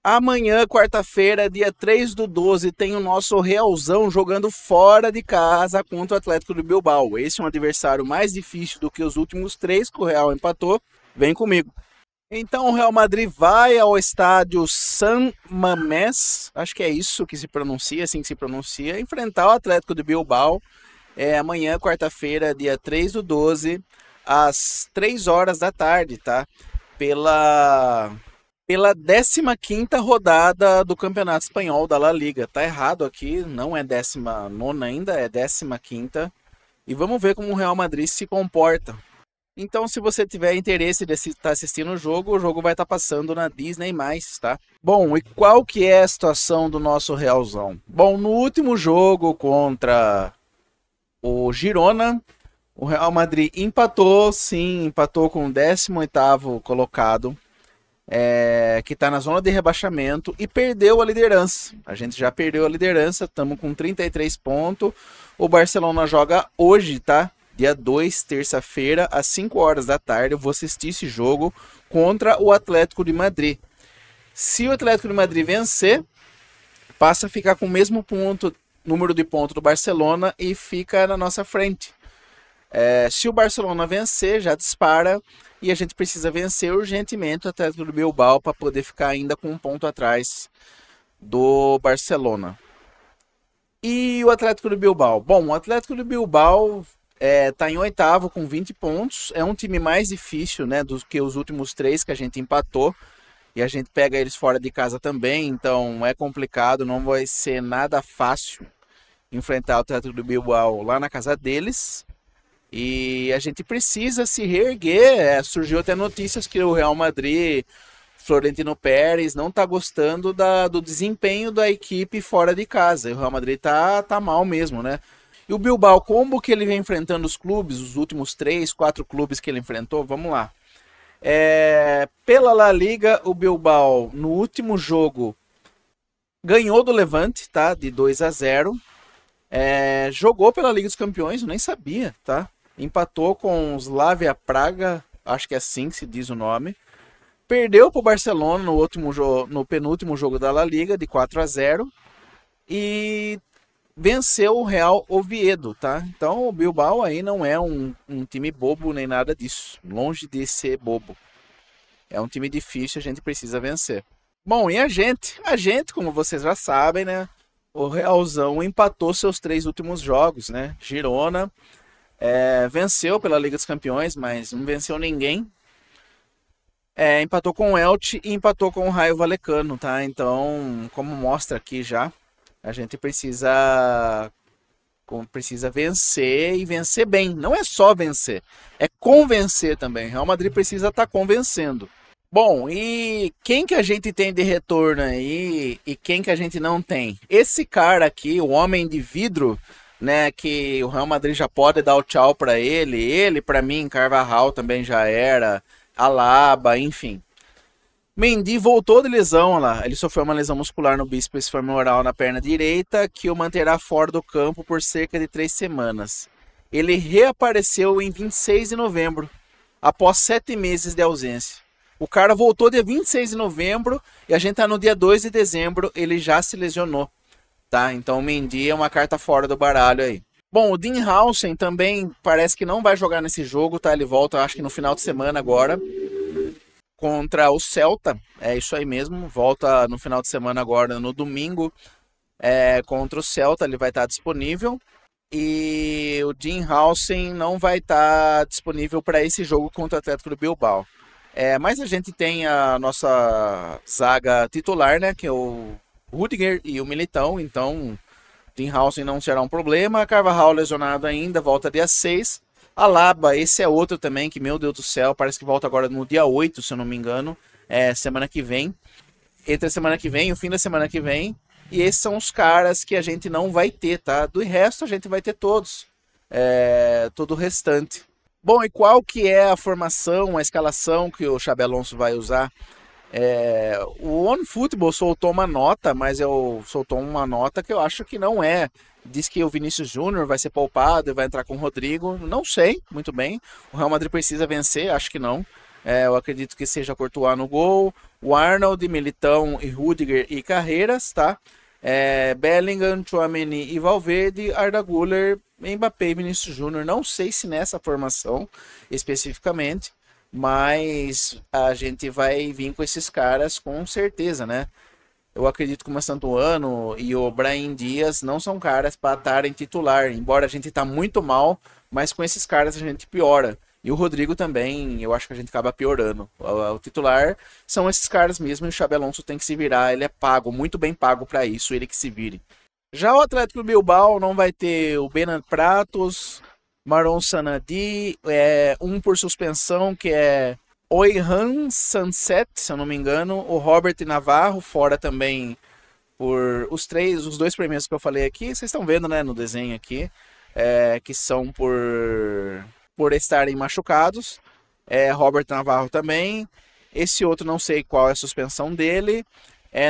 Amanhã, quarta-feira, dia 3/12, tem o nosso Realzão jogando fora de casa contra o Atlético do Bilbao. Esse é um adversário mais difícil do que os últimos três que o Real empatou. Vem comigo. Então o Real Madrid vai ao estádio San Mamés, acho que é isso que se pronuncia, assim que se pronuncia, enfrentar o Atlético do Bilbao. Amanhã, quarta-feira, dia 3/12, às 3 horas da tarde, tá? Pela 15ª rodada do Campeonato Espanhol da La Liga. Tá errado aqui, não é 19ª ainda, é 15ª. E vamos ver como o Real Madrid se comporta. Então, se você tiver interesse de estar assistindo o jogo vai estar passando na Disney+, tá? Bom, e qual que é a situação do nosso Realzão? Bom, no último jogo contra o Girona, o Real Madrid empatou com o 18º colocado, que está na zona de rebaixamento e perdeu a liderança. A gente já perdeu a liderança, estamos com 33 pontos. O Barcelona joga hoje, tá? Dia 2, terça-feira, às 5 horas da tarde, eu vou assistir esse jogo contra o Atlético de Madrid. Se o Atlético de Madrid vencer, passa a ficar com o mesmo número de pontos do Barcelona e fica na nossa frente. Se o Barcelona vencer, já dispara e a gente precisa vencer urgentemente o Atlético do Bilbao para poder ficar ainda com um ponto atrás do Barcelona. E o Atlético do Bilbao? Bom, o Atlético do Bilbao tá em 8º com 20 pontos. É um time mais difícil, né, do que os últimos 3 que a gente empatou. E a gente pega eles fora de casa também, então é complicado, não vai ser nada fácil enfrentar o Atlético do Bilbao lá na casa deles. E a gente precisa se reerguer. Surgiu até notícias que o Real Madrid, Florentino Pérez, não está gostando do desempenho da equipe fora de casa. E o Real Madrid tá mal mesmo, né? E o Bilbao, como que ele vem enfrentando os clubes, os últimos 3, 4 clubes que ele enfrentou? Vamos lá. Pela La Liga, o Bilbao, no último jogo, ganhou do Levante, tá? De 2-0. Jogou pela Liga dos Campeões, eu nem sabia, tá? Empatou com o Slavia Praga, acho que é assim que se diz o nome. Perdeu para o Barcelona no penúltimo jogo da La Liga, de 4-0. E venceu o Real Oviedo, tá? Então o Bilbao aí não é um time bobo nem nada disso. Longe de ser bobo. É um time difícil, a gente precisa vencer. Bom, e a gente? A gente, como vocês já sabem, né? O Realzão empatou seus 3 últimos jogos, né? Girona venceu pela Liga dos Campeões, mas não venceu ninguém. Empatou com o Elche e empatou com o Rayo Vallecano, tá? Então, como mostra aqui já, a gente precisa vencer e vencer bem. Não é só vencer, é convencer também. Real Madrid precisa estar convencendo. Bom, e quem que a gente tem de retorno aí e quem que a gente não tem? Esse cara aqui, o Homem de Vidro, né, que o Real Madrid já pode dar o tchau para ele. Ele, para mim, Carvajal também já era, Alaba, enfim. Mendy voltou de lesão lá. Ele sofreu uma lesão muscular no bíceps femoral na perna direita que o manterá fora do campo por cerca de 3 semanas. Ele reapareceu em 26 de novembro, após 7 meses de ausência. O cara voltou dia 26 de novembro e a gente tá no dia 2 de dezembro, ele já se lesionou, tá? Então o Mendy é uma carta fora do baralho aí. Bom, o Dean Howson também parece que não vai jogar nesse jogo, tá? Ele volta, acho que no final de semana agora, contra o Celta. É isso aí mesmo, volta no final de semana agora, no domingo, contra o Celta, ele vai estar disponível. E o Dean Howson não vai estar disponível para esse jogo contra o Atlético do Bilbao. Mas a gente tem a nossa zaga titular, né? Que é o Rudiger e o Militão. Então, Dean Howson não será um problema. Carvajal lesionado ainda, volta dia 6. Alaba, esse é outro também, que meu Deus do céu, parece que volta agora no dia 8, se eu não me engano. Semana que vem. Entre a semana que vem e o fim da semana que vem. E esses são os caras que a gente não vai ter, tá? Do resto a gente vai ter todos. Todo o restante. Bom, e qual que é a formação, a escalação que o Xabi Alonso vai usar? O OneFootball soltou uma nota, mas soltou uma nota que eu acho que não é. Diz que o Vinícius Júnior vai ser poupado e vai entrar com o Rodrigo. Não sei, muito bem. O Real Madrid precisa vencer, acho que não. Eu acredito que seja Courtois no gol, o Arnold, Militão e Rudiger e Carreiras, tá? Bellingham, Tchouaméni e Valverde, Arda Güler, Mbappé e Vinícius Júnior. Não sei se nessa formação especificamente, mas a gente vai vir com esses caras com certeza, né? Eu acredito que o Santuano e o Brahim Dias não são caras para estarem titular, embora a gente tá muito mal, mas com esses caras a gente piora. E o Rodrigo também, eu acho que a gente acaba piorando. O titular são esses caras mesmo e o Xabi Alonso tem que se virar, ele é pago, muito bem pago para isso, ele que se vire. Já o Atlético Bilbao não vai ter o Benan Pratos, Maron Sanadi, um por suspensão que é Oihan Sunset, se eu não me engano, o Robert Navarro, fora também por os dois primeiros que eu falei aqui, vocês estão vendo, né, no desenho aqui, que são por estarem machucados, Robert Navarro também, esse outro não sei qual é a suspensão dele,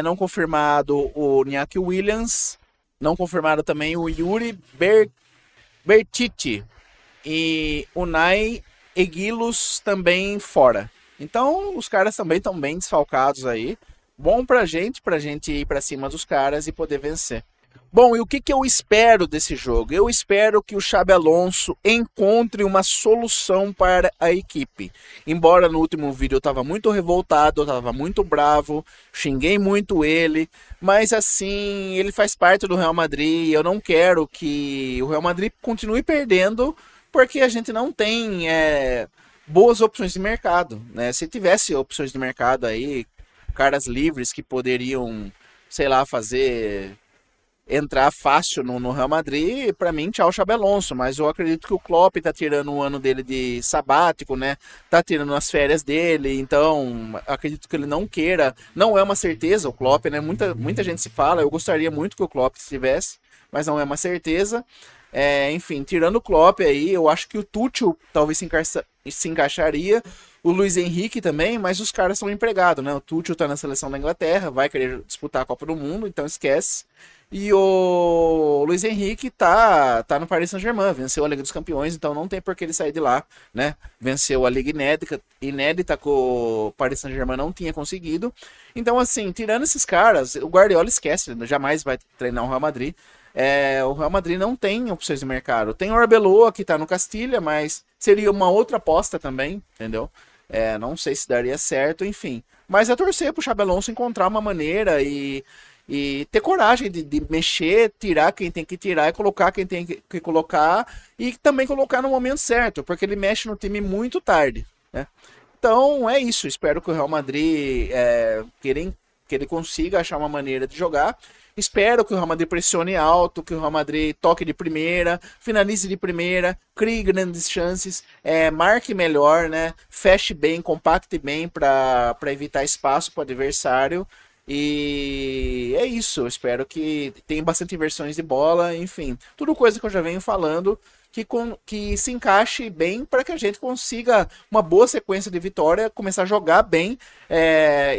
não confirmado o Iñaki Williams, não confirmado também o Yuri Bertiti e o Unai Eguilos também fora. Então os caras também estão bem desfalcados aí. Bom pra gente ir pra cima dos caras e poder vencer. Bom, e o que eu espero desse jogo? Eu espero que o Xabi Alonso encontre uma solução para a equipe. Embora no último vídeo eu estava muito revoltado, eu estava muito bravo, xinguei muito ele, mas assim, ele faz parte do Real Madrid e eu não quero que o Real Madrid continue perdendo porque a gente não tem boas opções de mercado, né? Se tivesse opções de mercado aí, caras livres que poderiam, sei lá, entrar fácil no Real Madrid, para mim, tchau, Xabi Alonso, mas eu acredito que o Klopp tá tirando o ano dele de sabático, né? Tá tirando as férias dele, então acredito que ele não queira, não é uma certeza o Klopp, né? Muita gente se fala, eu gostaria muito que o Klopp estivesse, mas não é uma certeza. Enfim, tirando o Klopp aí, eu acho que o Tuchel talvez se encaixaria, o Luiz Henrique também, mas os caras são empregados, né? O Tuchel tá na seleção da Inglaterra, vai querer disputar a Copa do Mundo, então esquece. E o Luiz Henrique tá no Paris Saint-Germain, venceu a Liga dos Campeões, então não tem por que ele sair de lá, né? Venceu a Liga inédita que o Paris Saint-Germain não tinha conseguido. Então, assim, tirando esses caras, o Guardiola esquece, ele jamais vai treinar o Real Madrid. O Real Madrid não tem opções de mercado. Tem o Arbeloa que tá no Castilha, mas seria uma outra aposta também, entendeu? Não sei se daria certo, enfim. Mas é torcer pro Xabi Alonso encontrar uma maneira e ter coragem de mexer, tirar quem tem que tirar e colocar quem tem que colocar e também colocar no momento certo, porque ele mexe no time muito tarde, né? Então é isso, espero que o Real Madrid que ele consiga achar uma maneira de jogar. Espero que o Real Madrid pressione alto, que o Real Madrid toque de primeira, finalize de primeira, crie grandes chances, marque melhor, né? Feche bem, compacte bem para evitar espaço para o adversário. E é isso, eu espero que tenha bastante inversões de bola, enfim, tudo coisa que eu já venho falando que se encaixe bem para que a gente consiga uma boa sequência de vitória, começar a jogar bem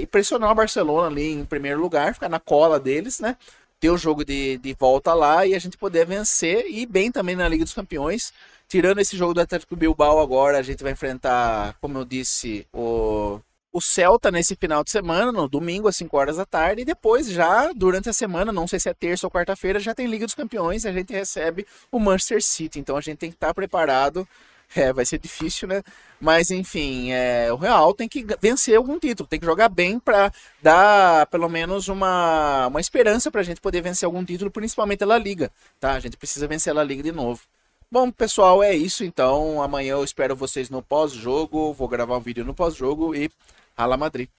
e pressionar o Barcelona ali em primeiro lugar, ficar na cola deles, né? Ter o jogo de volta lá e a gente poder vencer e ir bem também na Liga dos Campeões. Tirando esse jogo do Atlético Bilbao agora, a gente vai enfrentar, como eu disse, o Celta nesse final de semana, no domingo, às 5 horas da tarde, e depois já, durante a semana, não sei se é terça ou quarta-feira, já tem Liga dos Campeões e a gente recebe o Manchester City, então a gente tem que estar preparado, vai ser difícil, né? Mas enfim, o Real tem que vencer algum título, tem que jogar bem para dar pelo menos uma esperança para a gente poder vencer algum título, principalmente a La Liga, tá? A gente precisa vencer a La Liga de novo. Bom, pessoal, é isso então. Amanhã eu espero vocês no pós-jogo. Vou gravar um vídeo no pós-jogo e Hala Madrid.